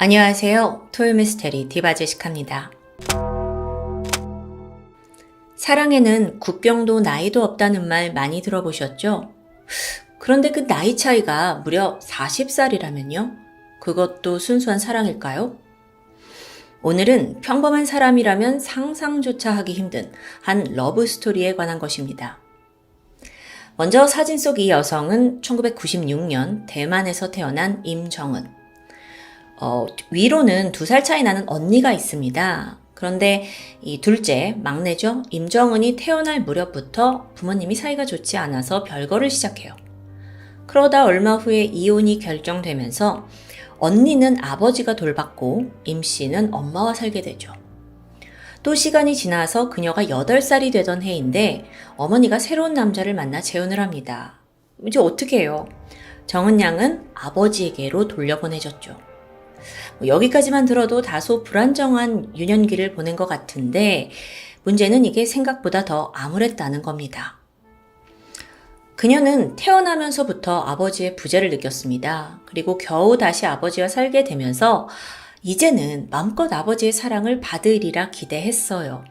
안녕하세요. 토요미스테리 디바제시카입니다. 사랑에는 국경도 나이도 없다는 말 많이 들어보셨죠? 그런데 그 나이 차이가 무려 40살이라면요? 그것도 순수한 사랑일까요? 오늘은 평범한 사람이라면 상상조차 하기 힘든 한 러브 스토리에 관한 것입니다. 먼저 사진 속 이 여성은 1996년 대만에서 태어난 임정은. 위로는 2살 차이 나는 언니가 있습니다. 그런데 이 둘째, 막내죠. 임정은이 태어날 무렵부터 부모님이 사이가 좋지 않아서 별거를 시작해요. 그러다 얼마 후에 이혼이 결정되면서 언니는 아버지가 돌봤고 임씨는 엄마와 살게 되죠. 또 시간이 지나서 그녀가 8살이 되던 해인데 어머니가 새로운 남자를 만나 재혼을 합니다. 이제 어떻게 해요? 정은 양은 아버지에게로 돌려보내졌죠. 여기까지만 들어도 다소 불안정한 유년기를 보낸 것 같은데 문제는 이게 생각보다 더 암울했다는 겁니다. 그녀는 태어나면서부터 아버지의 부재를 느꼈습니다. 그리고 겨우 다시 아버지와 살게 되면서 이제는 마음껏 아버지의 사랑을 받으리라 기대했어요.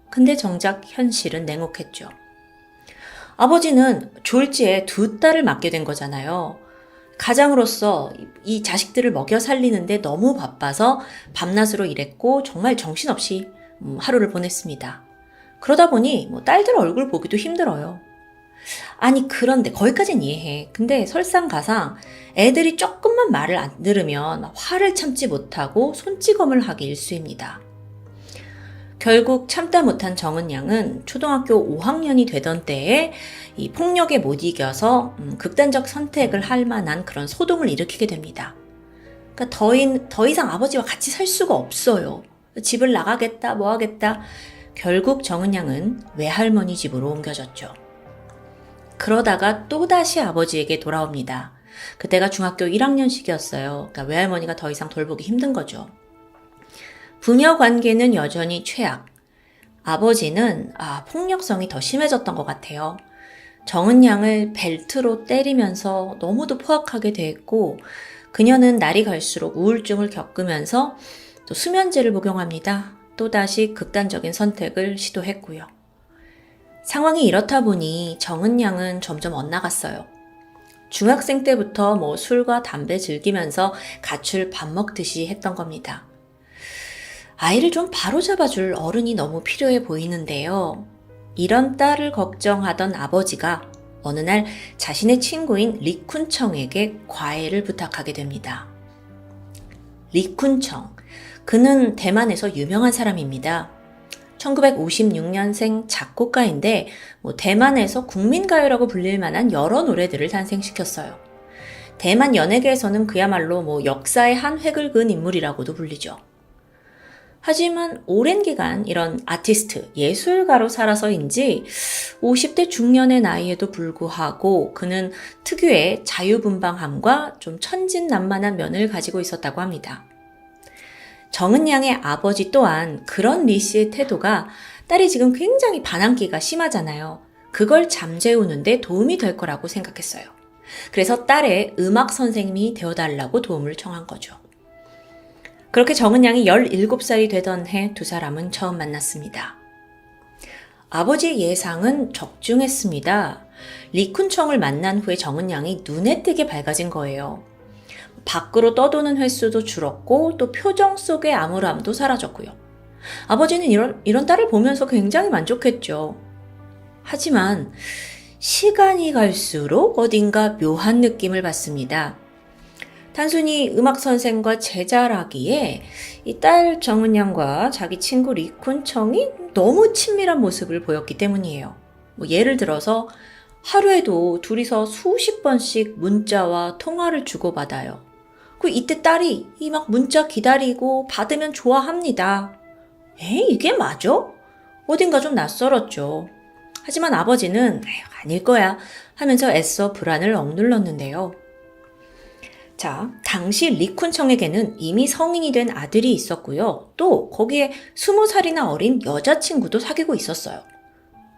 근데 정작 현실은 냉혹했죠. 아버지는 졸지에 2딸을 맡게 된 거잖아요. 가장으로서 이 자식들을 먹여 살리는데 너무 바빠서 밤낮으로 일했고 정말 정신없이 하루를 보냈습니다. 그러다 보니 딸들 얼굴 보기도 힘들어요. 아니 그런데 거기까지는 이해해. 근데 설상가상 애들이 조금만 말을 안 들으면 화를 참지 못하고 손찌검을 하기 일쑤입니다. 결국 참다 못한 정은 양은 초등학교 5학년이 되던 때에 이 폭력에 못 이겨서 극단적 선택을 할 만한 그런 소동을 일으키게 됩니다. 그러니까 더 이상 아버지와 같이 살 수가 없어요. 집을 나가겠다 뭐 하겠다. 결국 정은 양은 외할머니 집으로 옮겨졌죠. 그러다가 또다시 아버지에게 돌아옵니다. 그때가 중학교 1학년씩이었어요. 그러니까 외할머니가 더 이상 돌보기 힘든 거죠. 부녀 관계는 여전히 최악. 아버지는 폭력성이 더 심해졌던 것 같아요. 정은 양을 벨트로 때리면서 너무도 포악하게 대했고 그녀는 날이 갈수록 우울증을 겪으면서 또 수면제를 복용합니다. 또다시 극단적인 선택을 시도했고요. 상황이 이렇다 보니 정은 양은 점점 엇나갔어요. 중학생 때부터 술과 담배 즐기면서 가출 밥 먹듯이 했던 겁니다. 아이를 좀 바로잡아줄 어른이 너무 필요해 보이는데요. 이런 딸을 걱정하던 아버지가 어느 날 자신의 친구인 리쿤청에게 과외를 부탁하게 됩니다. 리쿤청, 그는 대만에서 유명한 사람입니다. 1956년생 작곡가인데 대만에서 국민가요라고 불릴 만한 여러 노래들을 탄생시켰어요. 대만 연예계에서는 그야말로 역사의 한 획을 그은 인물이라고도 불리죠. 하지만 오랜 기간 이런 아티스트, 예술가로 살아서인지 50대 중년의 나이에도 불구하고 그는 특유의 자유분방함과 좀 천진난만한 면을 가지고 있었다고 합니다. 정은 양의 아버지 또한 그런 리 씨의 태도가 딸이 지금 굉장히 반항기가 심하잖아요. 그걸 잠재우는데 도움이 될 거라고 생각했어요. 그래서 딸의 음악 선생님이 되어달라고 도움을 청한 거죠. 그렇게 정은 양이 17살이 되던 해 두 사람은 처음 만났습니다. 아버지의 예상은 적중했습니다. 리쿤청을 만난 후에 정은 양이 눈에 띄게 밝아진 거예요. 밖으로 떠도는 횟수도 줄었고 또 표정 속의 암울함도 사라졌고요. 아버지는 이런 딸을 보면서 굉장히 만족했죠. 하지만 시간이 갈수록 어딘가 묘한 느낌을 받습니다. 단순히 음악 선생과 제자라기에 이 딸 정은 양과 자기 친구 리쿤청이 너무 친밀한 모습을 보였기 때문이에요. 예를 들어서 하루에도 둘이서 수십 번씩 문자와 통화를 주고받아요. 이때 딸이 막 문자 기다리고 받으면 좋아합니다. 이게 맞아? 어딘가 좀 낯설었죠. 하지만 아버지는 아닐 거야 하면서 애써 불안을 억눌렀는데요. 자, 당시 리쿤청에게는 이미 성인이 된 아들이 있었고요. 또 거기에 20살이나 어린 여자친구도 사귀고 있었어요.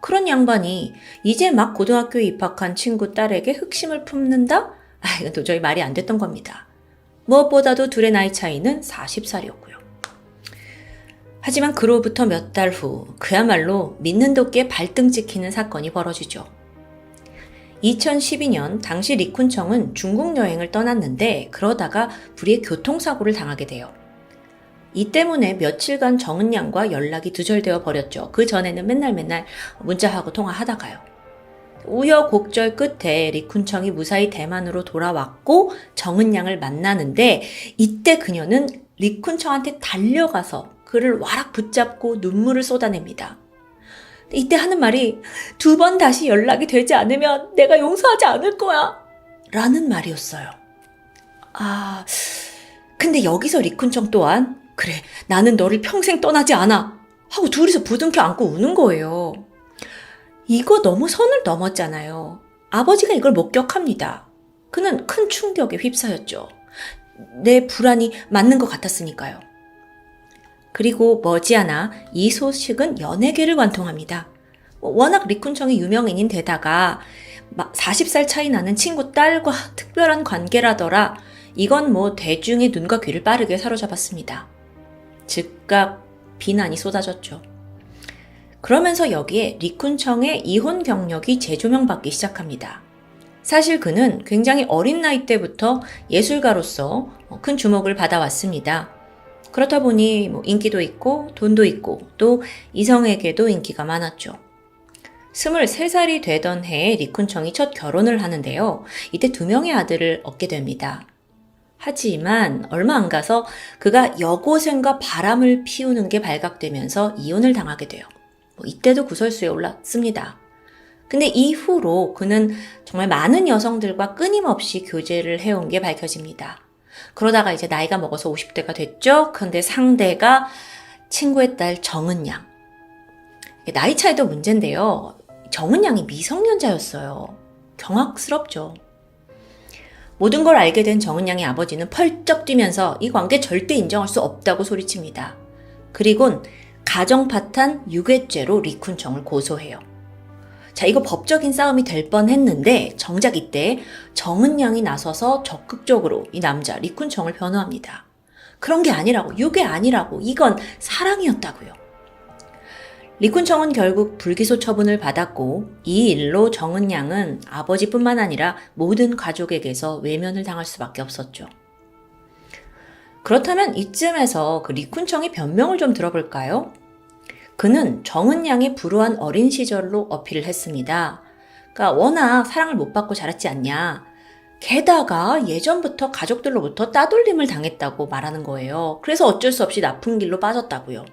그런 양반이 이제 막 고등학교에 입학한 친구 딸에게 흑심을 품는다? 이건 도저히 말이 안 됐던 겁니다. 무엇보다도 둘의 나이 차이는 40살이었고요. 하지만 그로부터 몇 달 후 그야말로 믿는 도끼에 발등 찍히는 사건이 벌어지죠. 2012년 당시 리쿤청은 중국 여행을 떠났는데 그러다가 불의의 교통사고를 당하게 돼요. 이 때문에 며칠간 정은양과 연락이 두절되어 버렸죠. 그 전에는 맨날 문자하고 통화하다가요. 우여곡절 끝에 리쿤청이 무사히 대만으로 돌아왔고 정은양을 만나는데 이때 그녀는 리쿤청한테 달려가서 그를 와락 붙잡고 눈물을 쏟아냅니다. 이때 하는 말이 2번 다시 연락이 되지 않으면 내가 용서하지 않을 거야 라는 말이었어요. 근데 여기서 리쿤청 또한 그래 나는 너를 평생 떠나지 않아 하고 둘이서 부둥켜 안고 우는 거예요. 이거 너무 선을 넘었잖아요. 아버지가 이걸 목격합니다. 그는 큰 충격에 휩싸였죠. 내 불안이 맞는 것 같았으니까요. 그리고 머지않아 이 소식은 연예계를 관통합니다. 워낙 리쿤청이 유명인인 데다가 40살 차이 나는 친구 딸과 특별한 관계라더라. 이건 뭐 대중의 눈과 귀를 빠르게 사로잡았습니다. 즉각 비난이 쏟아졌죠. 그러면서 여기에 리쿤청의 이혼 경력이 재조명받기 시작합니다. 사실 그는 굉장히 어린 나이 때부터 예술가로서 큰 주목을 받아왔습니다. 그렇다 보니 인기도 있고 돈도 있고 또 이성에게도 인기가 많았죠. 23살이 되던 해에 리쿤청이 첫 결혼을 하는데요. 이때 2명의 아들을 얻게 됩니다. 하지만 얼마 안 가서 그가 여고생과 바람을 피우는 게 발각되면서 이혼을 당하게 돼요. 이때도 구설수에 올랐습니다. 근데 이후로 그는 정말 많은 여성들과 끊임없이 교제를 해온 게 밝혀집니다. 그러다가 이제 나이가 먹어서 50대가 됐죠. 근데 상대가 친구의 딸 정은양. 나이 차이도 문제인데요. 정은양이 미성년자였어요. 경악스럽죠. 모든 걸 알게 된 정은양의 아버지는 펄쩍 뛰면서 이 관계 절대 인정할 수 없다고 소리칩니다. 그리곤 가정파탄 유괴죄로 리쿤청을 고소해요. 자, 이거 법적인 싸움이 될 뻔했는데 정작 이때 정은양이 나서서 적극적으로 이 남자 리쿤청을 변호합니다. 그런 게 아니라고, 유괴 아니라고, 이건 사랑이었다고요. 리쿤청은 결국 불기소 처분을 받았고 이 일로 정은양은 아버지뿐만 아니라 모든 가족에게서 외면을 당할 수밖에 없었죠. 그렇다면 이쯤에서 그 리쿤청의 변명을 좀 들어볼까요? 그는 정은양의 불우한 어린 시절로 어필을 했습니다. 그러니까 워낙 사랑을 못 받고 자랐지 않냐. 게다가 예전부터 가족들로부터 따돌림을 당했다고 말하는 거예요. 그래서 어쩔 수 없이 나쁜 길로 빠졌다고요.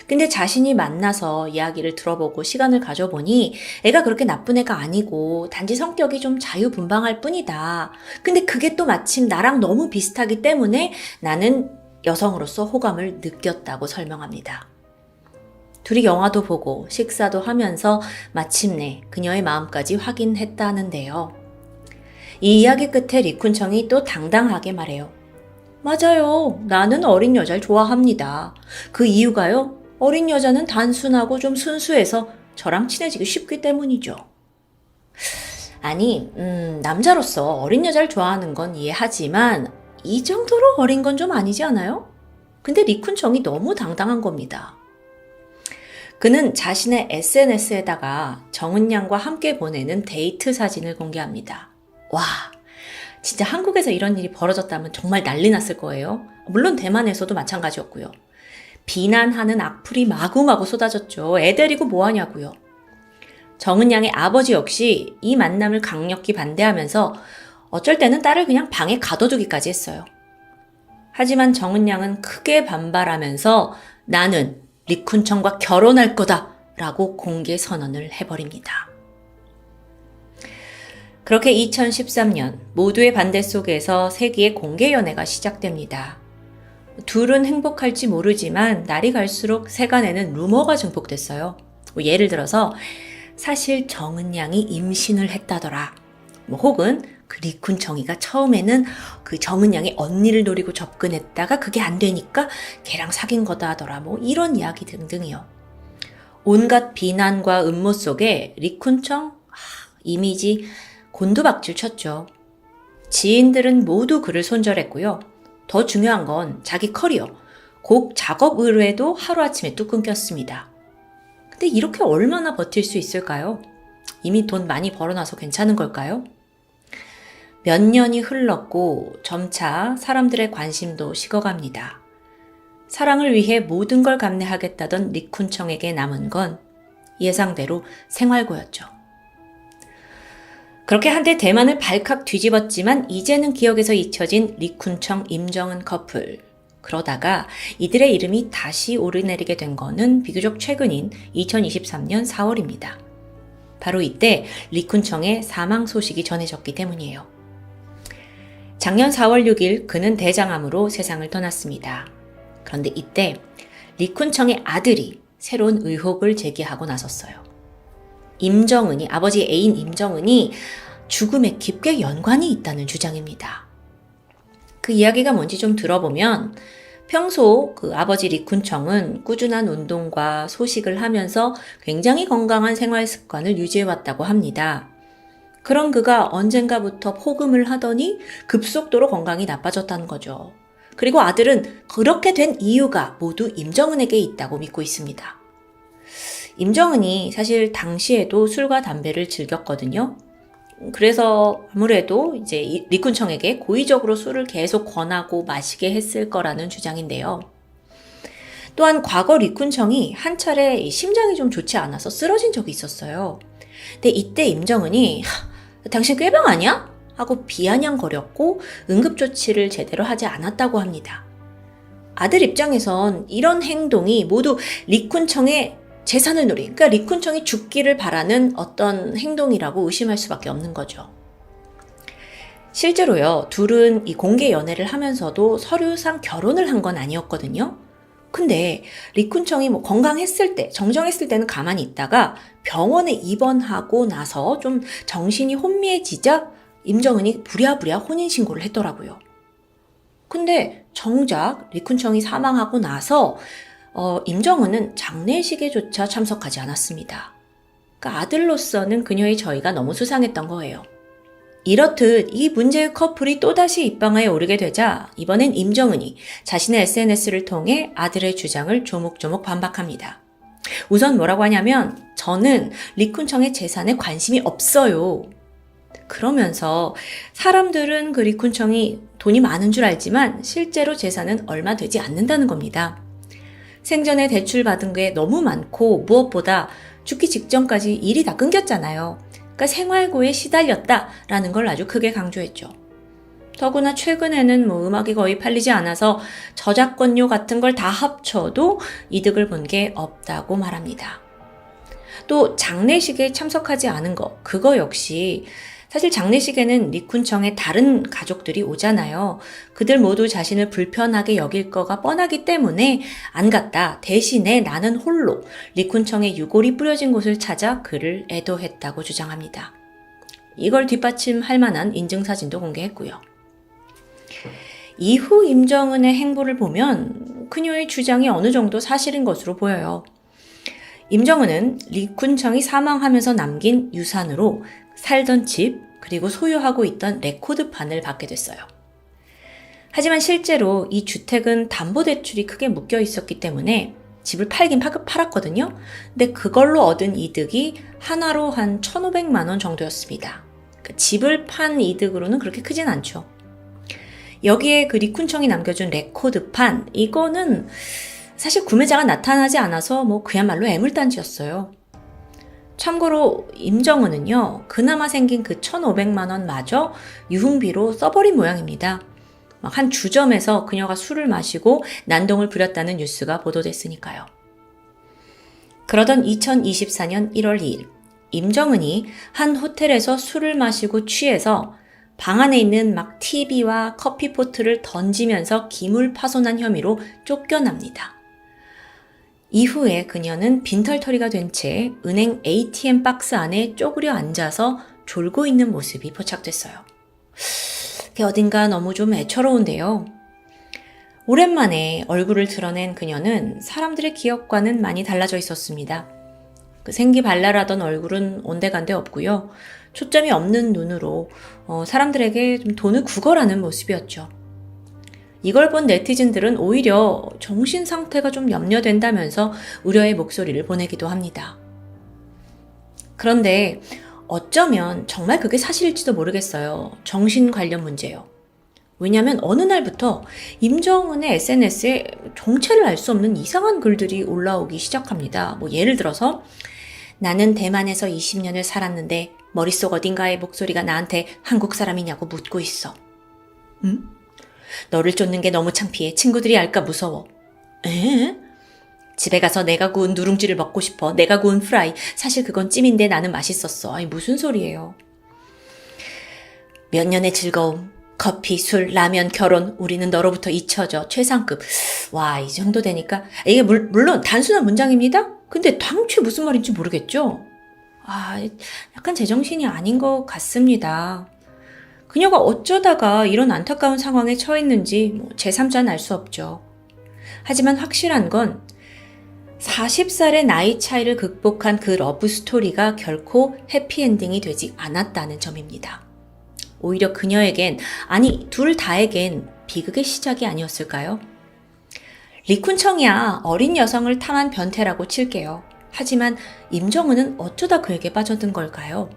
근데 자신이 만나서 이야기를 들어보고 시간을 가져보니 애가 그렇게 나쁜 애가 아니고 단지 성격이 좀 자유분방할 뿐이다. 근데 그게 또 마침 나랑 너무 비슷하기 때문에 나는 여성으로서 호감을 느꼈다고 설명합니다. 둘이 영화도 보고 식사도 하면서 마침내 그녀의 마음까지 확인했다는데요. 이 이야기 끝에 리쿤청이 또 당당하게 말해요. 맞아요. 나는 어린 여자를 좋아합니다. 그 이유가요. 어린 여자는 단순하고 좀 순수해서 저랑 친해지기 쉽기 때문이죠. 아니, 남자로서 어린 여자를 좋아하는 건 이해하지만 이 정도로 어린 건 좀 아니지 않아요? 근데 리쿤청이 너무 당당한 겁니다. 그는 자신의 SNS에다가 정은양과 함께 보내는 데이트 사진을 공개합니다. 와, 진짜 한국에서 이런 일이 벌어졌다면 정말 난리 났을 거예요. 물론 대만에서도 마찬가지였고요. 비난하는 악플이 마구마구 쏟아졌죠. 애 데리고 뭐하냐고요. 정은양의 아버지 역시 이 만남을 강력히 반대하면서 어쩔 때는 딸을 그냥 방에 가둬두기까지 했어요. 하지만 정은양은 크게 반발하면서 나는 리쿤청과 결혼할 거다 라고 공개 선언을 해버립니다. 그렇게 2013년 모두의 반대 속에서 세기의 공개 연애가 시작됩니다. 둘은 행복할지 모르지만 날이 갈수록 세간에는 루머가 증폭됐어요. 예를 들어서 사실 정은양이 임신을 했다더라. 혹은 그 리쿤청이가 처음에는 그 정은양의 언니를 노리고 접근했다가 그게 안 되니까 걔랑 사귄 거다 하더라. 이런 이야기 등등이요. 온갖 비난과 음모 속에 리쿤청 이미지 곤두박질 쳤죠. 지인들은 모두 그를 손절했고요. 더 중요한 건 자기 커리어, 곡 작업 의뢰도 하루아침에 뚝 끊겼습니다. 근데 이렇게 얼마나 버틸 수 있을까요? 이미 돈 많이 벌어놔서 괜찮은 걸까요? 몇 년이 흘렀고 점차 사람들의 관심도 식어갑니다. 사랑을 위해 모든 걸 감내하겠다던 리쿤청에게 남은 건 예상대로 생활고였죠. 그렇게 한때 대만을 발칵 뒤집었지만 이제는 기억에서 잊혀진 리쿤청 임정은 커플. 그러다가 이들의 이름이 다시 오르내리게 된 거는 비교적 최근인 2023년 4월입니다. 바로 이때 리쿤청의 사망 소식이 전해졌기 때문이에요. 작년 4월 6일 그는 대장암으로 세상을 떠났습니다. 그런데 이때 리쿤청의 아들이 새로운 의혹을 제기하고 나섰어요. 임정은이, 아버지 애인 임정은이 죽음에 깊게 연관이 있다는 주장입니다. 그 이야기가 뭔지 좀 들어보면 평소 그 아버지 리쿤청은 꾸준한 운동과 소식을 하면서 굉장히 건강한 생활 습관을 유지해왔다고 합니다. 그런 그가 언젠가부터 폭음을 하더니 급속도로 건강이 나빠졌다는 거죠. 그리고 아들은 그렇게 된 이유가 모두 임정은에게 있다고 믿고 있습니다. 임정은이 사실 당시에도 술과 담배를 즐겼거든요. 그래서 아무래도 이제 리쿤청에게 고의적으로 술을 계속 권하고 마시게 했을 거라는 주장인데요. 또한 과거 리쿤청이 한 차례 심장이 좀 좋지 않아서 쓰러진 적이 있었어요. 근데 이때 임정은이 당신 꾀병 아니야? 하고 비아냥거렸고 응급조치를 제대로 하지 않았다고 합니다. 아들 입장에선 이런 행동이 모두 리쿤청의 재산을 노린, 그러니까 리쿤청이 죽기를 바라는 어떤 행동이라고 의심할 수밖에 없는 거죠. 실제로요, 둘은 이 공개 연애를 하면서도 서류상 결혼을 한 건 아니었거든요. 근데 리쿤청이 건강했을 때, 정정했을 때는 가만히 있다가 병원에 입원하고 나서 좀 정신이 혼미해지자 임정은이 부랴부랴 혼인신고를 했더라고요. 근데 정작 리쿤청이 사망하고 나서 임정은은 장례식에조차 참석하지 않았습니다. 그러니까 아들로서는 그녀의 저희가 너무 수상했던 거예요. 이렇듯 이 문제의 커플이 또다시 입방아에 오르게 되자 이번엔 임정은이 자신의 SNS를 통해 아들의 주장을 조목조목 반박합니다. 우선 뭐라고 하냐면 저는 리쿤청의 재산에 관심이 없어요. 그러면서 사람들은 그 리쿤청이 돈이 많은 줄 알지만 실제로 재산은 얼마 되지 않는다는 겁니다. 생전에 대출받은 게 너무 많고 무엇보다 죽기 직전까지 일이 다 끊겼잖아요. 그러니까 생활고에 시달렸다라는 걸 아주 크게 강조했죠. 더구나 최근에는 음악이 거의 팔리지 않아서 저작권료 같은 걸 다 합쳐도 이득을 본 게 없다고 말합니다. 또 장례식에 참석하지 않은 거, 그거 역시 사실 장례식에는 리쿤청의 다른 가족들이 오잖아요. 그들 모두 자신을 불편하게 여길 거가 뻔하기 때문에 안 갔다. 대신에 나는 홀로 리쿤청의 유골이 뿌려진 곳을 찾아 그를 애도했다고 주장합니다. 이걸 뒷받침할 만한 인증사진도 공개했고요. 이후 임정은의 행보를 보면 그녀의 주장이 어느 정도 사실인 것으로 보여요. 임정은은 리쿤청이 사망하면서 남긴 유산으로 살던 집 그리고 소유하고 있던 레코드판을 받게 됐어요. 하지만 실제로 이 주택은 담보대출이 크게 묶여 있었기 때문에 집을 팔긴 팔았거든요. 근데 그걸로 얻은 이득이 하나로 한 1,500만 원 정도였습니다. 그러니까 집을 판 이득으로는 그렇게 크진 않죠. 여기에 그 리쿤청이 남겨준 레코드판, 이거는 사실 구매자가 나타나지 않아서 그야말로 애물단지였어요. 참고로 임정은은요, 그나마 생긴 그 1,500만 원마저 유흥비로 써버린 모양입니다. 한 주점에서 그녀가 술을 마시고 난동을 부렸다는 뉴스가 보도됐으니까요. 그러던 2024년 1월 2일, 임정은이 한 호텔에서 술을 마시고 취해서 방 안에 있는 TV와 커피포트를 던지면서 기물 파손한 혐의로 쫓겨납니다. 이후에 그녀는 빈털터리가 된 채 은행 ATM 박스 안에 쪼그려 앉아서 졸고 있는 모습이 포착됐어요. 그게 어딘가 너무 좀 애처로운데요. 오랜만에 얼굴을 드러낸 그녀는 사람들의 기억과는 많이 달라져 있었습니다. 그 생기발랄하던 얼굴은 온데간데 없고요. 초점이 없는 눈으로 사람들에게 좀 돈을 구걸하는 모습이었죠. 이걸 본 네티즌들은 오히려 정신 상태가 좀 염려된다면서 우려의 목소리를 보내기도 합니다. 그런데 어쩌면 정말 그게 사실일지도 모르겠어요. 정신 관련 문제요. 왜냐하면 어느 날부터 임정은의 SNS에 정체를 알 수 없는 이상한 글들이 올라오기 시작합니다. 예를 들어서 나는 대만에서 20년을 살았는데 머릿속 어딘가의 목소리가 나한테 한국 사람이냐고 묻고 있어. 응? 너를 쫓는 게 너무 창피해. 친구들이 알까 무서워. 에? 집에 가서 내가 구운 누룽지를 먹고 싶어. 내가 구운 프라이. 사실 그건 찜인데 나는 맛있었어. 아니 무슨 소리예요. 몇 년의 즐거움. 커피, 술, 라면, 결혼. 우리는 너로부터 잊혀져. 최상급. 와, 이 정도 되니까. 이게 물론 단순한 문장입니다. 근데 당최 무슨 말인지 모르겠죠? 약간 제정신이 아닌 것 같습니다. 그녀가 어쩌다가 이런 안타까운 상황에 처했는지 제3자는 알 수 없죠. 하지만 확실한 건 40살의 나이 차이를 극복한 그 러브 스토리가 결코 해피엔딩이 되지 않았다는 점입니다. 오히려 그녀에겐, 아니 둘 다에겐 비극의 시작이 아니었을까요? 리쿤청이야 어린 여성을 탐한 변태라고 칠게요. 하지만 임정은은 어쩌다 그에게 빠져든 걸까요?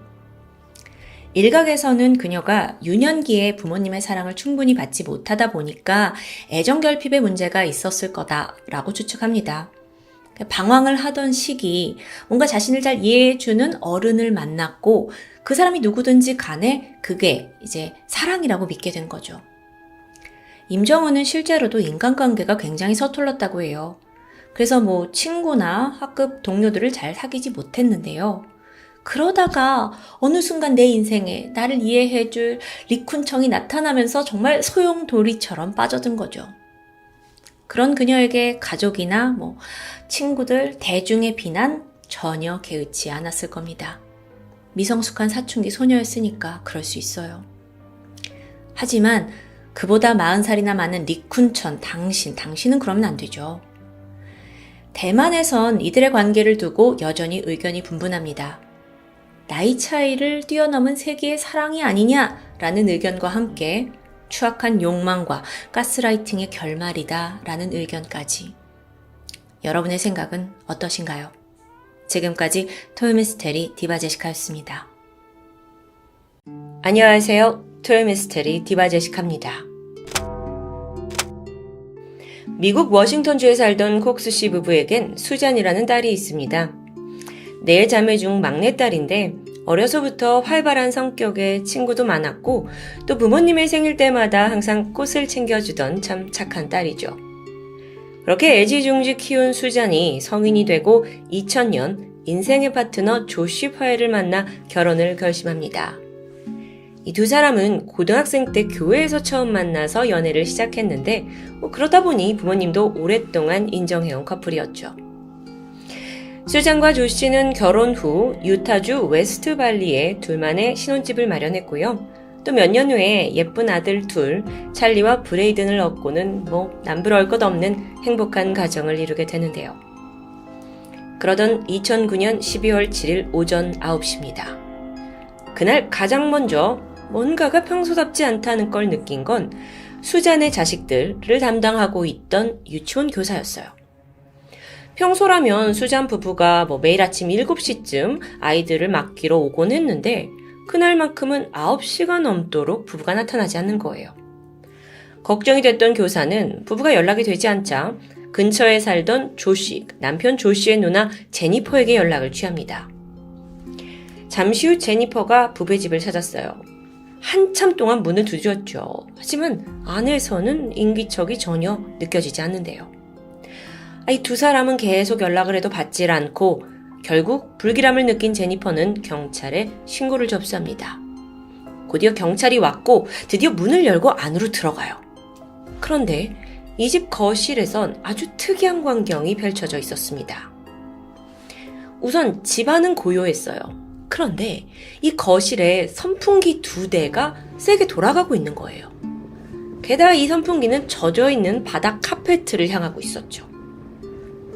일각에서는 그녀가 유년기에 부모님의 사랑을 충분히 받지 못하다 보니까 애정결핍의 문제가 있었을 거다라고 추측합니다. 방황을 하던 시기, 뭔가 자신을 잘 이해해주는 어른을 만났고 그 사람이 누구든지 간에 그게 이제 사랑이라고 믿게 된 거죠. 임정은은 실제로도 인간관계가 굉장히 서툴렀다고 해요. 그래서 친구나 학급 동료들을 잘 사귀지 못했는데요. 그러다가 어느 순간 내 인생에 나를 이해해줄 리쿤청이 나타나면서 정말 소용돌이처럼 빠져든 거죠. 그런 그녀에게 가족이나 친구들, 대중의 비난 전혀 개의치 않았을 겁니다. 미성숙한 사춘기 소녀였으니까 그럴 수 있어요. 하지만 그보다 40살이나 많은 리쿤천, 당신은 그러면 안 되죠. 대만에선 이들의 관계를 두고 여전히 의견이 분분합니다. 나이 차이를 뛰어넘은 세기의 사랑이 아니냐라는 의견과 함께 추악한 욕망과 가스라이팅의 결말이다라는 의견까지. 여러분의 생각은 어떠신가요? 지금까지 토요미스테리 디바제시카였습니다. 안녕하세요. 토요미스테리 디바제시카입니다. 미국 워싱턴주에 살던 콕스 씨 부부에겐 수잔이라는 딸이 있습니다. 4자매 중 막내딸인데 어려서부터 활발한 성격에 친구도 많았고 또 부모님의 생일 때마다 항상 꽃을 챙겨주던 참 착한 딸이죠. 그렇게 애지중지 키운 수잔이 성인이 되고 2000년 인생의 파트너 조시 화해를 만나 결혼을 결심합니다. 이 두 사람은 고등학생 때 교회에서 처음 만나서 연애를 시작했는데 그러다 보니 부모님도 오랫동안 인정해온 커플이었죠. 수잔과 조시는 결혼 후 유타주 웨스트발리에 둘만의 신혼집을 마련했고요. 또 몇 년 후에 예쁜 아들 둘, 찰리와 브레이든을 얻고는 남부러울 것 없는 행복한 가정을 이루게 되는데요. 그러던 2009년 12월 7일 오전 9시입니다. 그날 가장 먼저 뭔가가 평소답지 않다는 걸 느낀 건 수잔의 자식들을 담당하고 있던 유치원 교사였어요. 평소라면 수잔 부부가 매일 아침 7시쯤 아이들을 맡기러 오곤 했는데 그날만큼은 9시가 넘도록 부부가 나타나지 않는 거예요. 걱정이 됐던 교사는 부부가 연락이 되지 않자 근처에 살던 조시, 남편 조시의 누나 제니퍼에게 연락을 취합니다. 잠시 후 제니퍼가 부부의 집을 찾았어요. 한참 동안 문을 두드렸죠. 하지만 안에서는 인기척이 전혀 느껴지지 않는데요. 이 두 사람은 계속 연락을 해도 받질 않고 결국 불길함을 느낀 제니퍼는 경찰에 신고를 접수합니다. 곧이어 경찰이 왔고 드디어 문을 열고 안으로 들어가요. 그런데 이 집 거실에선 아주 특이한 광경이 펼쳐져 있었습니다. 우선 집안은 고요했어요. 그런데 이 거실에 선풍기 2대가 세게 돌아가고 있는 거예요. 게다가 이 선풍기는 젖어있는 바닥 카페트를 향하고 있었죠.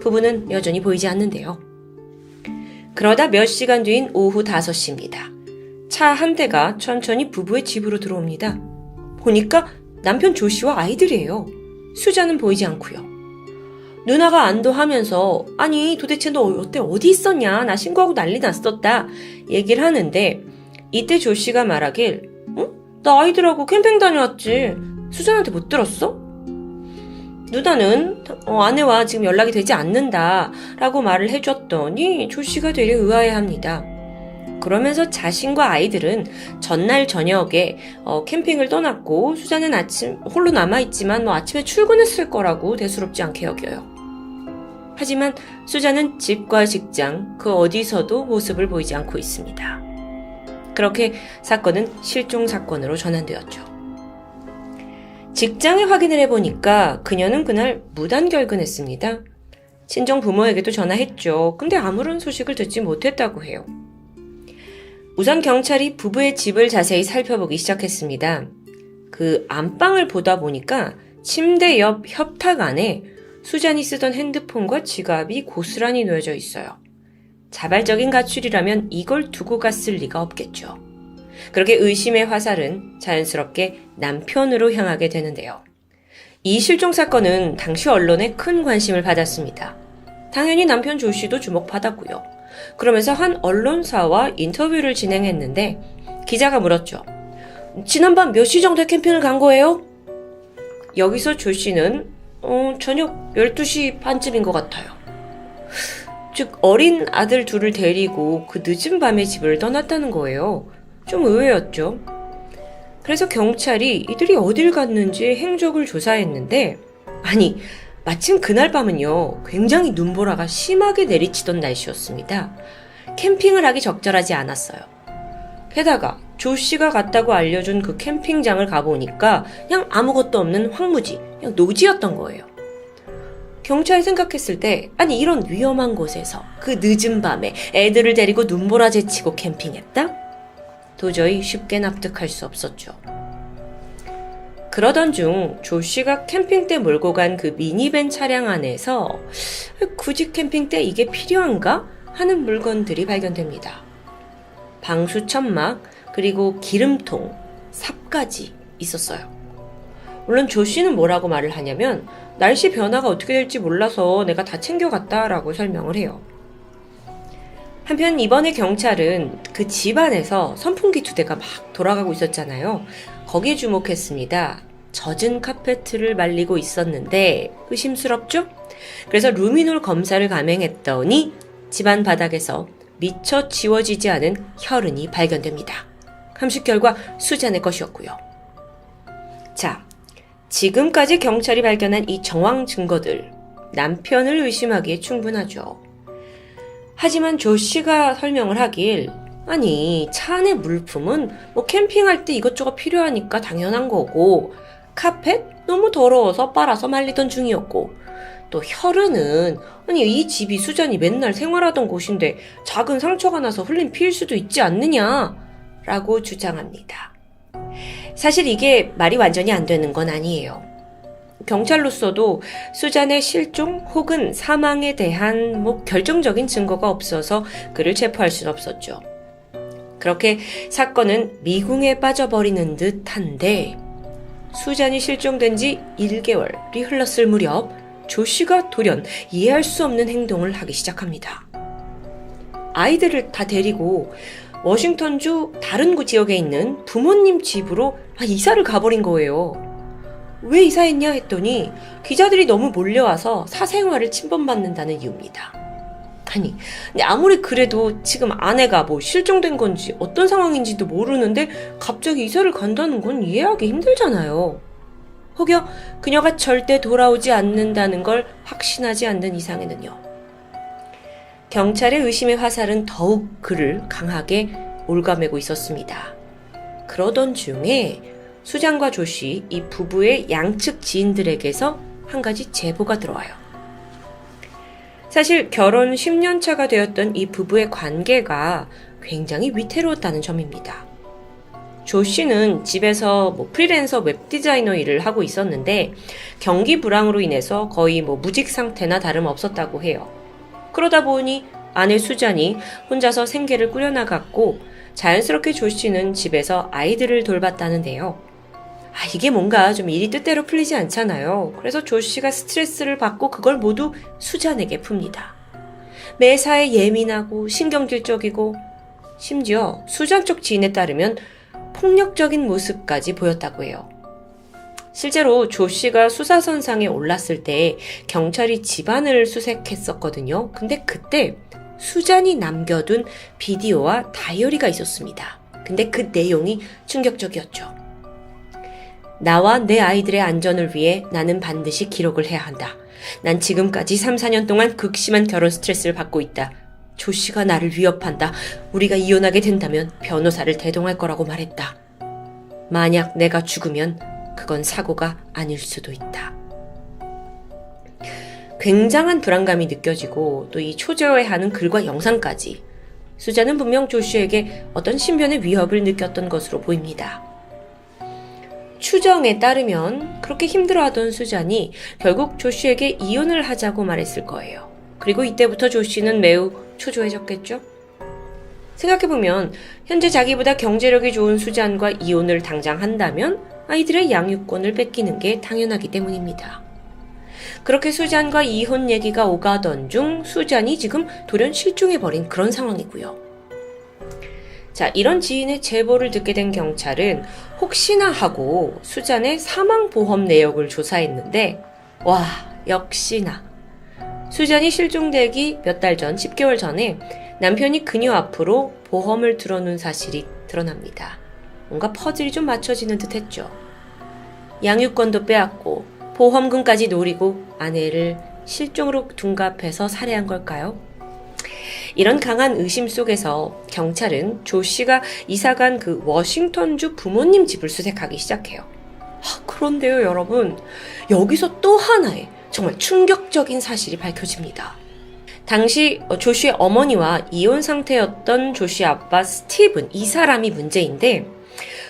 부부는 여전히 보이지 않는데요. 그러다 몇 시간 뒤인 오후 5시입니다. 차 한 대가 천천히 부부의 집으로 들어옵니다. 보니까 남편 조 씨와 아이들이에요. 수잔은 보이지 않고요. 누나가 안도하면서 아니 도대체 너 어때 어디 있었냐 나 신고하고 난리 났었다 얘기를 하는데 이때 조 씨가 말하길 응? 나 아이들하고 캠핑 다녀왔지. 수잔한테 못 들었어? 누나는 아내와 지금 연락이 되지 않는다 라고 말을 해줬더니 조 씨가 되게 의아해합니다. 그러면서 자신과 아이들은 전날 저녁에 캠핑을 떠났고 수잔은 아침 홀로 남아있지만 아침에 출근했을 거라고 대수롭지 않게 여겨요. 하지만 수잔은 집과 직장 그 어디서도 모습을 보이지 않고 있습니다. 그렇게 사건은 실종 사건으로 전환되었죠. 직장에 확인을 해보니까 그녀는 그날 무단결근했습니다. 친정 부모에게도 전화했죠. 근데 아무런 소식을 듣지 못했다고 해요. 우선 경찰이 부부의 집을 자세히 살펴보기 시작했습니다. 그 안방을 보다 보니까 침대 옆 협탁 안에 수잔이 쓰던 핸드폰과 지갑이 고스란히 놓여져 있어요. 자발적인 가출이라면 이걸 두고 갔을 리가 없겠죠. 그렇게 의심의 화살은 자연스럽게 남편으로 향하게 되는데요. 이 실종 사건은 당시 언론에 큰 관심을 받았습니다. 당연히 남편 조 씨도 주목받았고요. 그러면서 한 언론사와 인터뷰를 진행했는데 기자가 물었죠. 지난밤 몇 시 정도에 캠핑을 간 거예요? 여기서 조 씨는 저녁 12시 반쯤인 것 같아요. 즉 어린 아들 둘을 데리고 그 늦은 밤에 집을 떠났다는 거예요. 좀 의외였죠. 그래서 경찰이 이들이 어딜 갔는지 행적을 조사했는데 아니 마침 그날 밤은요 굉장히 눈보라가 심하게 내리치던 날씨였습니다. 캠핑을 하기 적절하지 않았어요. 게다가 조 씨가 갔다고 알려준 그 캠핑장을 가보니까 그냥 아무것도 없는 황무지, 그냥 노지였던 거예요. 경찰이 생각했을 때 아니 이런 위험한 곳에서 그 늦은 밤에 애들을 데리고 눈보라 제치고 캠핑했다? 도저히 쉽게 납득할 수 없었죠. 그러던 중 조 씨가 캠핑 때 몰고 간 그 미니밴 차량 안에서 굳이 캠핑 때 이게 필요한가 하는 물건들이 발견됩니다. 방수 천막 그리고 기름통, 삽까지 있었어요. 물론 조 씨는 뭐라고 말을 하냐면 날씨 변화가 어떻게 될지 몰라서 내가 다 챙겨갔다라고 설명을 해요. 한편 이번에 경찰은 그 집 안에서 선풍기 2대가 막 돌아가고 있었잖아요. 거기에 주목했습니다. 젖은 카페트를 말리고 있었는데 의심스럽죠? 그래서 루미놀 검사를 감행했더니 집안 바닥에서 미처 지워지지 않은 혈흔이 발견됩니다. 감식 결과 수잔의 것이었고요. 자, 지금까지 경찰이 발견한 이 정황 증거들, 남편을 의심하기에 충분하죠. 하지만 조 씨가 설명을 하길 아니 차 안의 물품은 캠핑할 때 이것저것 필요하니까 당연한 거고 카펫 너무 더러워서 빨아서 말리던 중이었고 또 혈흔은 아니 이 집이 수잔이 맨날 생활하던 곳인데 작은 상처가 나서 흘린 피일 수도 있지 않느냐라고 주장합니다. 사실 이게 말이 완전히 안 되는 건 아니에요. 경찰로서도 수잔의 실종 혹은 사망에 대한 결정적인 증거가 없어서 그를 체포할 수는 없었죠. 그렇게 사건은 미궁에 빠져버리는 듯한데 수잔이 실종된 지 1개월이 흘렀을 무렵 조 씨가 돌연 이해할 수 없는 행동을 하기 시작합니다. 아이들을 다 데리고 워싱턴주 다른 지역에 있는 부모님 집으로 이사를 가버린 거예요. 왜 이사했냐 했더니 기자들이 너무 몰려와서 사생활을 침범받는다는 이유입니다. 아니 아무리 그래도 지금 아내가 실종된 건지 어떤 상황인지도 모르는데 갑자기 이사를 간다는 건 이해하기 힘들잖아요. 혹여 그녀가 절대 돌아오지 않는다는 걸 확신하지 않는 이상에는요. 경찰의 의심의 화살은 더욱 그를 강하게 올가매고 있었습니다. 그러던 중에 수잔과 조 씨, 이 부부의 양측 지인들에게서 한 가지 제보가 들어와요. 사실 결혼 10년 차가 되었던 이 부부의 관계가 굉장히 위태로웠다는 점입니다. 조 씨는 집에서 프리랜서 웹디자이너 일을 하고 있었는데 경기 불황으로 인해서 거의 무직 상태나 다름없었다고 해요. 그러다 보니 아내 수잔이 혼자서 생계를 꾸려나갔고 자연스럽게 조 씨는 집에서 아이들을 돌봤다는데요. 이게 뭔가 좀 일이 뜻대로 풀리지 않잖아요. 그래서 조 씨가 스트레스를 받고 그걸 모두 수잔에게 풉니다. 매사에 예민하고 신경질적이고 심지어 수잔 쪽 지인에 따르면 폭력적인 모습까지 보였다고 해요. 실제로 조 씨가 수사선상에 올랐을 때 경찰이 집안을 수색했었거든요. 근데 그때 수잔이 남겨둔 비디오와 다이어리가 있었습니다. 근데 그 내용이 충격적이었죠. 나와 내 아이들의 안전을 위해 나는 반드시 기록을 해야 한다. 난 지금까지 3, 4년 동안 극심한 결혼 스트레스를 받고 있다. 조 씨가 나를 위협한다. 우리가 이혼하게 된다면 변호사를 대동할 거라고 말했다. 만약 내가 죽으면 그건 사고가 아닐 수도 있다. 굉장한 불안감이 느껴지고 또 이 초조해하는 글과 영상까지 수잔은 분명 조 씨에게 어떤 신변의 위협을 느꼈던 것으로 보입니다. 추정에 따르면 그렇게 힘들어하던 수잔이 결국 조 씨에게 이혼을 하자고 말했을 거예요. 그리고 이때부터 조 씨는 매우 초조해졌겠죠? 생각해보면 현재 자기보다 경제력이 좋은 수잔과 이혼을 당장 한다면 아이들의 양육권을 뺏기는 게 당연하기 때문입니다. 그렇게 수잔과 이혼 얘기가 오가던 중 수잔이 지금 돌연 실종해버린 그런 상황이고요. 자, 이런 지인의 제보를 듣게 된 경찰은 혹시나 하고 수잔의 사망보험 내역을 조사했는데 와, 역시나 수잔이 실종되기 몇 달 전, 10개월 전에 남편이 그녀 앞으로 보험을 들어놓은 사실이 드러납니다. 뭔가 퍼즐이 좀 맞춰지는 듯 했죠. 양육권도 빼앗고 보험금까지 노리고 아내를 실종으로 둔갑해서 살해한 걸까요? 이런 강한 의심 속에서 경찰은 조 씨가 이사간 그 워싱턴주 부모님 집을 수색하기 시작해요. 그런데요, 여러분. 여기서 또 하나의 정말 충격적인 사실이 밝혀집니다. 당시 조 씨의 어머니와 이혼 상태였던 조 씨 아빠 스티븐, 이 사람이 문제인데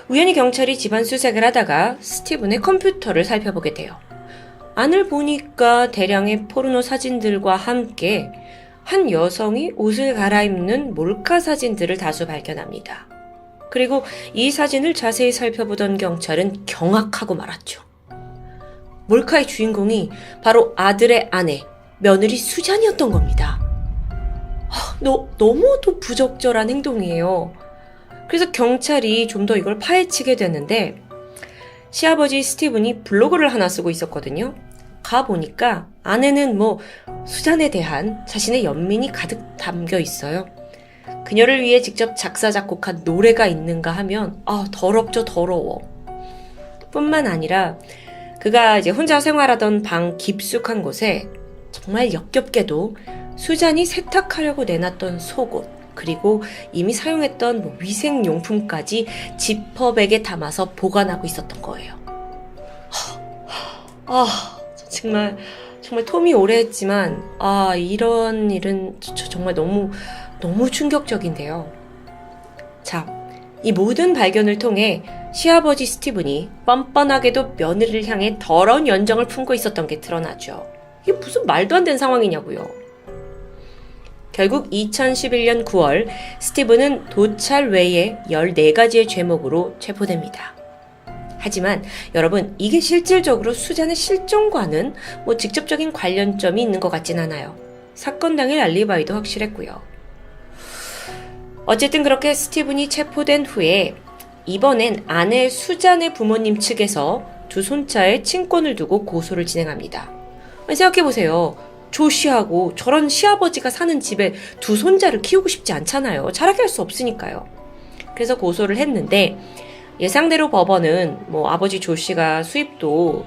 우연히 경찰이 집안 수색을 하다가 스티븐의 컴퓨터를 살펴보게 돼요. 안을 보니까 대량의 포르노 사진들과 함께 한 여성이 옷을 갈아입는 몰카 사진들을 다수 발견합니다. 그리고 이 사진을 자세히 살펴보던 경찰은 경악하고 말았죠. 몰카의 주인공이 바로 아들의 아내, 며느리 수잔이었던 겁니다. 너무도 부적절한 행동이에요. 그래서 경찰이 좀 더 이걸 파헤치게 됐는데 시아버지 스티븐이 블로그를 하나 쓰고 있었거든요. 가보니까 안에는 수잔에 대한 자신의 연민이 가득 담겨 있어요. 그녀를 위해 직접 작사 작곡한 노래가 있는가 하면 더럽죠, 더러워. 뿐만 아니라 그가 이제 혼자 생활하던 방 깊숙한 곳에 정말 역겹게도 수잔이 세탁하려고 내놨던 속옷, 그리고 이미 사용했던 위생용품까지 지퍼백에 담아서 보관하고 있었던 거예요. 정말 톰이 오래 했지만 이런 일은 정말 너무 충격적인데요. 자, 이 모든 발견을 통해 시아버지 스티븐이 뻔뻔하게도 며느리를 향해 더러운 연정을 품고 있었던 게 드러나죠. 이게 무슨 말도 안 되는 상황이냐고요. 결국 2011년 9월 스티븐은 도찰 외에 14가지의 죄목으로 체포됩니다. 하지만 여러분, 이게 실질적으로 수잔의 실종과는 직접적인 관련점이 있는 것 같진 않아요. 사건 당일 알리바이도 확실했고요. 어쨌든 그렇게 스티븐이 체포된 후에 이번엔 아내 수잔의 부모님 측에서 두 손자의 친권을 두고 고소를 진행합니다. 생각해보세요. 조 씨하고 저런 시아버지가 사는 집에 두 손자를 키우고 싶지 않잖아요. 자라게 할 수 없으니까요. 그래서 고소를 했는데 예상대로 법원은 아버지 조 씨가 수입도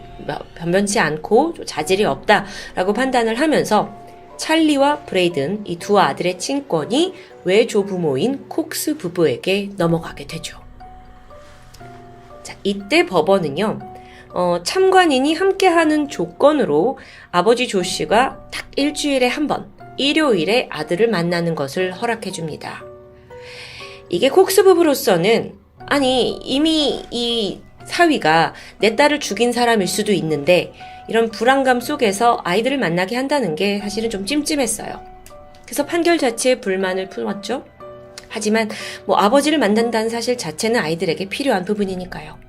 변변치 않고 자질이 없다라고 판단을 하면서 찰리와 브레이든, 이 두 아들의 친권이 외조부모인 콕스 부부에게 넘어가게 되죠. 자, 이때 법원은요, 참관인이 함께하는 조건으로 아버지 조 씨가 딱 일주일에 한 번, 일요일에 아들을 만나는 것을 허락해줍니다. 이게 콕스 부부로서는 이미 이 사위가 내 딸을 죽인 사람일 수도 있는데 이런 불안감 속에서 아이들을 만나게 한다는 게 사실은 좀 찜찜했어요. 그래서 판결 자체에 불만을 품었죠. 하지만 아버지를 만난다는 사실 자체는 아이들에게 필요한 부분이니까요.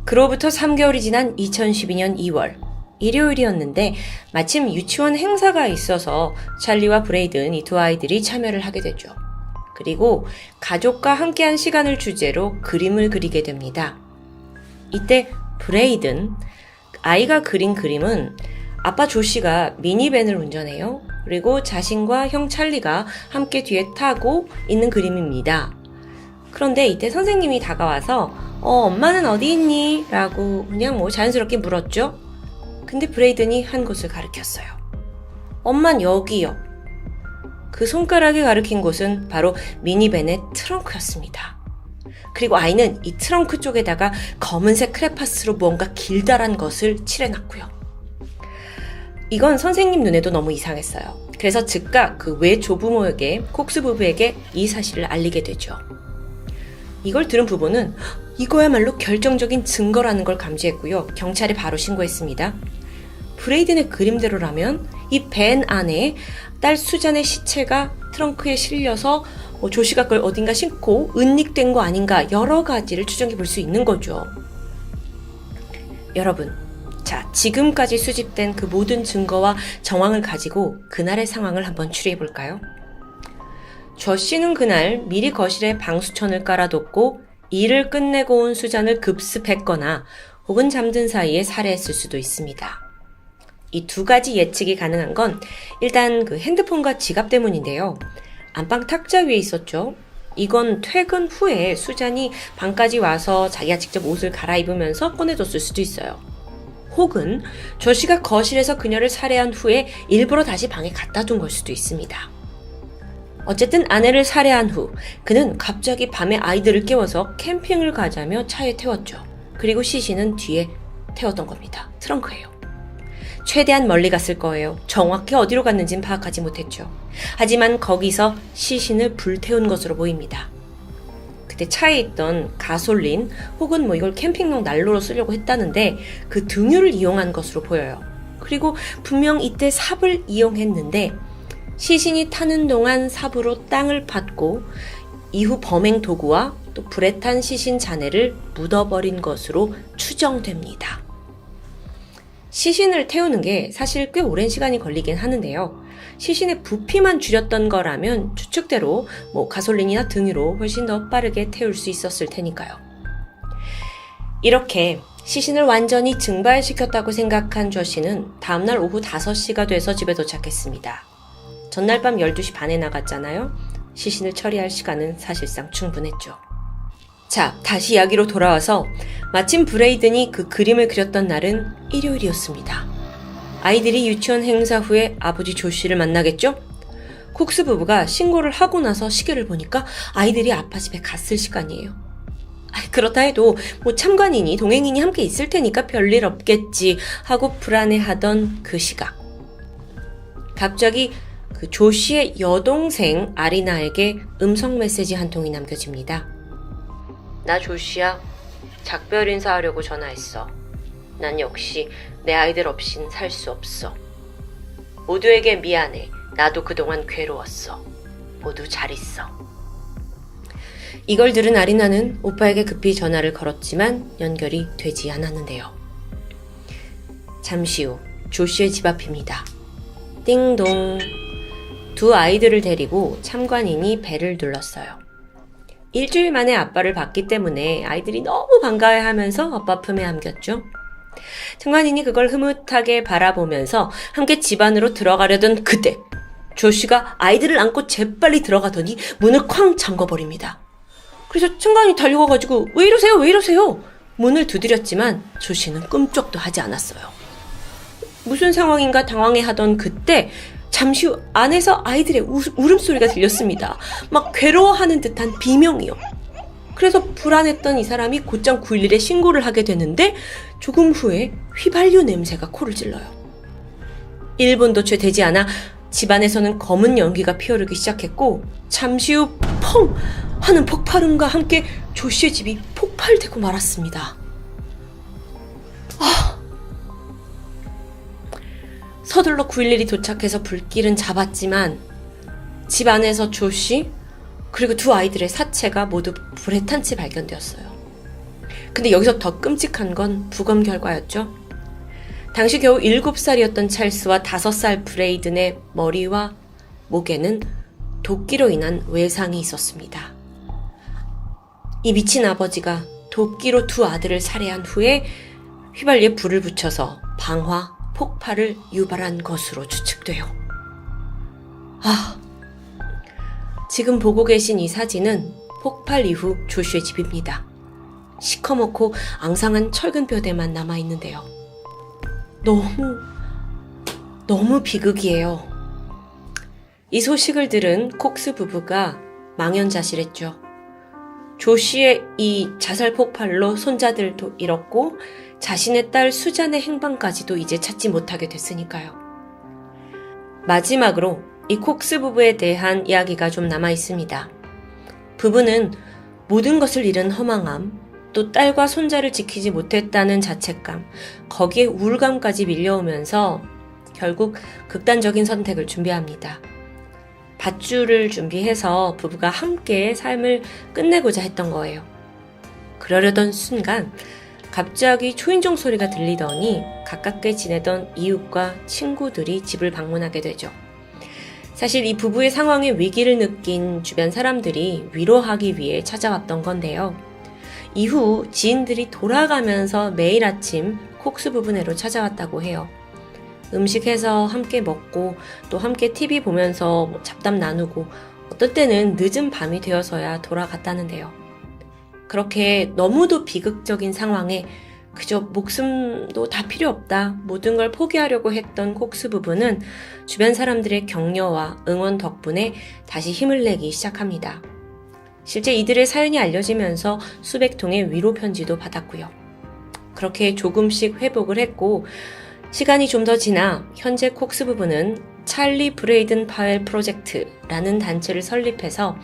그로부터 3개월이 지난 2012년 2월 일요일이었는데 마침 유치원 행사가 있어서 찰리와 브레이든 이 두 아이들이 참여를 하게 되죠. 그리고 가족과 함께한 시간을 주제로 그림을 그리게 됩니다. 이때 브레이든, 아이가 그린 그림은 아빠 조시가 미니밴을 운전해요. 그리고 자신과 형 찰리가 함께 뒤에 타고 있는 그림입니다. 그런데 이때 선생님이 다가와서 엄마는 어디 있니? 라고 그냥 자연스럽게 물었죠. 근데 브레이든이 한 곳을 가리켰어요. 엄만 여기요. 그 손가락이 가리킨 곳은 바로 미니밴의 트렁크였습니다. 그리고 아이는 이 트렁크 쪽에다가 검은색 크레파스로 무언가 길다란 것을 칠해놨고요. 이건 선생님 눈에도 너무 이상했어요. 그래서 즉각 그 외조부모에게, 콕스 부부에게 이 사실을 알리게 되죠. 이걸 들은 부부는 이거야말로 결정적인 증거라는 걸 감지했고요. 경찰에 바로 신고했습니다. 브레이든의 그림대로라면 이 밴 안에 딸 수잔의 시체가 트렁크에 실려서 조시가 그걸 어딘가 싣고 은닉된 거 아닌가 여러 가지를 추정해 볼 수 있는 거죠. 여러분, 자, 지금까지 수집된 그 모든 증거와 정황을 가지고 그날의 상황을 한번 추리해 볼까요? 조시는 그날 미리 거실에 방수천을 깔아뒀고 일을 끝내고 온 수잔을 급습했거나 혹은 잠든 사이에 살해했을 수도 있습니다. 이 두 가지 예측이 가능한 건 일단 그 핸드폰과 지갑 때문인데요. 안방 탁자 위에 있었죠. 이건 퇴근 후에 수잔이 방까지 와서 자기가 직접 옷을 갈아입으면서 꺼내뒀을 수도 있어요. 혹은 조시가 거실에서 그녀를 살해한 후에 일부러 다시 방에 갖다 둔 걸 수도 있습니다. 어쨌든 아내를 살해한 후 그는 갑자기 밤에 아이들을 깨워서 캠핑을 가자며 차에 태웠죠. 그리고 시신은 뒤에 태웠던 겁니다. 트렁크예요. 최대한 멀리 갔을 거예요. 정확히 어디로 갔는지는 파악하지 못했죠. 하지만 거기서 시신을 불태운 것으로 보입니다. 그때 차에 있던 가솔린 혹은 이걸 캠핑용 난로로 쓰려고 했다는데 그 등유를 이용한 것으로 보여요. 그리고 분명 이때 삽을 이용했는데 시신이 타는 동안 삽으로 땅을 팠고 이후 범행 도구와 또 불에 탄 시신 잔해를 묻어버린 것으로 추정됩니다. 시신을 태우는 게 사실 꽤 오랜 시간이 걸리긴 하는데요. 시신의 부피만 줄였던 거라면 추측대로 가솔린이나 등유로 훨씬 더 빠르게 태울 수 있었을 테니까요. 이렇게 시신을 완전히 증발시켰다고 생각한 조시는 다음날 오후 5시가 돼서 집에 도착했습니다. 전날 밤 12시 반에 나갔잖아요. 시신을 처리할 시간은 사실상 충분했죠. 자, 다시 이야기로 돌아와서 마침 브레이든이 그 그림을 그렸던 날은 일요일이었습니다. 아이들이 유치원 행사 후에 아버지 조시를 만나겠죠? 콕스 부부가 신고를 하고 나서 시계를 보니까 아이들이 아빠 집에 갔을 시간이에요. 그렇다 해도 참관인이 동행인이 함께 있을 테니까 별일 없겠지 하고 불안해하던 그 시각. 갑자기 그 조시의 여동생 아리나에게 음성 메시지 한 통이 남겨집니다. 나 조시야. 작별 인사하려고 전화했어. 난 역시 내 아이들 없인 살 수 없어. 모두에게 미안해. 나도 그동안 괴로웠어. 모두 잘 있어. 이걸 들은 아리나는 오빠에게 급히 전화를 걸었지만 연결이 되지 않았는데요. 잠시 후 조시의 집 앞입니다. 띵동. 두 아이들을 데리고 참관인이 벨을 눌렀어요. 일주일 만에 아빠를 봤기 때문에 아이들이 너무 반가워하면서 아빠 품에 안겼죠. 참관인이 그걸 흐뭇하게 바라보면서 함께 집 안으로 들어가려던 그때 조시가 아이들을 안고 재빨리 들어가더니 문을 쾅 잠궈버립니다. 그래서 참관인이 달려가가지고 왜 이러세요? 왜 이러세요? 문을 두드렸지만 조시는 꿈쩍도 하지 않았어요. 무슨 상황인가 당황해하던 그때 잠시 후 안에서 아이들의 울음소리가 들렸습니다. 막 괴로워하는 듯한 비명이요. 그래서 불안했던 이 사람이 곧장 911에 신고를 하게 되는데 조금 후에 휘발유 냄새가 코를 찔러요. 1분도 채 되지 않아 집안에서는 검은 연기가 피어오르기 시작했고 잠시 후 펑! 하는 폭발음과 함께 조시의 집이 폭발되고 말았습니다. 서둘러 911이 도착해서 불길은 잡았지만 집 안에서 조씨 그리고 두 아이들의 사체가 모두 불에 탄 채 발견되었어요. 근데 여기서 더 끔찍한 건 부검 결과였죠. 당시 겨우 7살이었던 찰스와 5살 브레이든의 머리와 목에는 도끼로 인한 외상이 있었습니다. 이 미친 아버지가 도끼로 두 아들을 살해한 후에 휘발유에 불을 붙여서 방화, 폭발을 유발한 것으로 추측돼요. 지금 보고 계신 이 사진은 폭발 이후 조슈의 집입니다. 시커멓고 앙상한 철근 뼈대만 남아있는데요. 너무 비극이에요. 이 소식을 들은 콕스 부부가 망연자실했죠. 조씨의 이 자살 폭발로 손자들도 잃었고 자신의 딸 수잔의 행방까지도 이제 찾지 못하게 됐으니까요. 마지막으로 이 콕스 부부에 대한 이야기가 좀 남아 있습니다. 부부는 모든 것을 잃은 허망함, 또 딸과 손자를 지키지 못했다는 자책감, 거기에 우울감까지 밀려오면서 결국 극단적인 선택을 준비합니다. 밧줄을 준비해서 부부가 함께 삶을 끝내고자 했던 거예요. 그러려던 순간 갑자기 초인종 소리가 들리더니 가깝게 지내던 이웃과 친구들이 집을 방문하게 되죠. 사실 이 부부의 상황에 위기를 느낀 주변 사람들이 위로하기 위해 찾아왔던 건데요. 이후 지인들이 돌아가면서 매일 아침 콕스 부부네로 찾아왔다고 해요. 음식해서 함께 먹고 또 함께 TV 보면서 잡담 나누고 어떨 때는 늦은 밤이 되어서야 돌아갔다는데요. 그렇게 너무도 비극적인 상황에 그저 목숨도 다 필요 없다, 모든 걸 포기하려고 했던 콕스 부부는 주변 사람들의 격려와 응원 덕분에 다시 힘을 내기 시작합니다. 실제 이들의 사연이 알려지면서 수백 통의 위로 편지도 받았고요. 그렇게 조금씩 회복을 했고 시간이 좀 더 지나 현재 콕스 부부는 찰리 브레이든 파웰 프로젝트라는 단체를 설립해서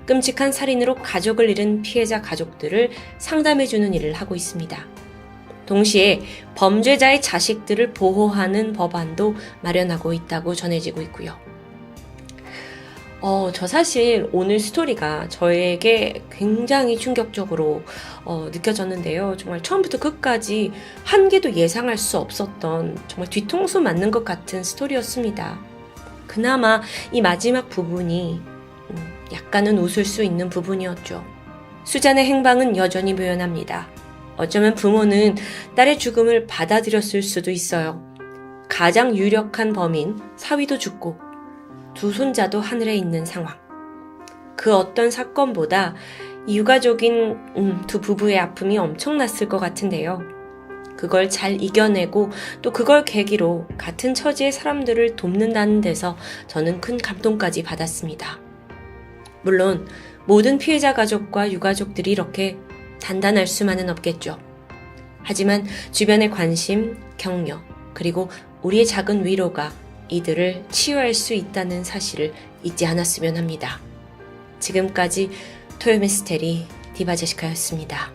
끔찍한 살인으로 가족을 잃은 피해자 가족들을 상담해주는 일을 하고 있습니다. 동시에 범죄자의 자식들을 보호하는 법안도 마련하고 있다고 전해지고 있고요. 저 사실 오늘 스토리가 저에게 굉장히 충격적으로 느껴졌는데요. 정말 처음부터 끝까지 한 개도 예상할 수 없었던 정말 뒤통수 맞는 것 같은 스토리였습니다. 그나마 이 마지막 부분이 약간은 웃을 수 있는 부분이었죠. 수잔의 행방은 여전히 묘연합니다. 어쩌면 부모는 딸의 죽음을 받아들였을 수도 있어요. 가장 유력한 범인 사위도 죽고 두 손자도 하늘에 있는 상황. 그 어떤 사건보다 유가족인 두 부부의 아픔이 엄청났을 것 같은데요. 그걸 잘 이겨내고 또 그걸 계기로 같은 처지의 사람들을 돕는다는 데서 저는 큰 감동까지 받았습니다. 물론 모든 피해자 가족과 유가족들이 이렇게 단단할 수만은 없겠죠. 하지만 주변의 관심, 격려, 그리고 우리의 작은 위로가 이들을 치유할 수 있다는 사실을 잊지 않았으면 합니다. 지금까지 토요미스테리 디바제시카였습니다.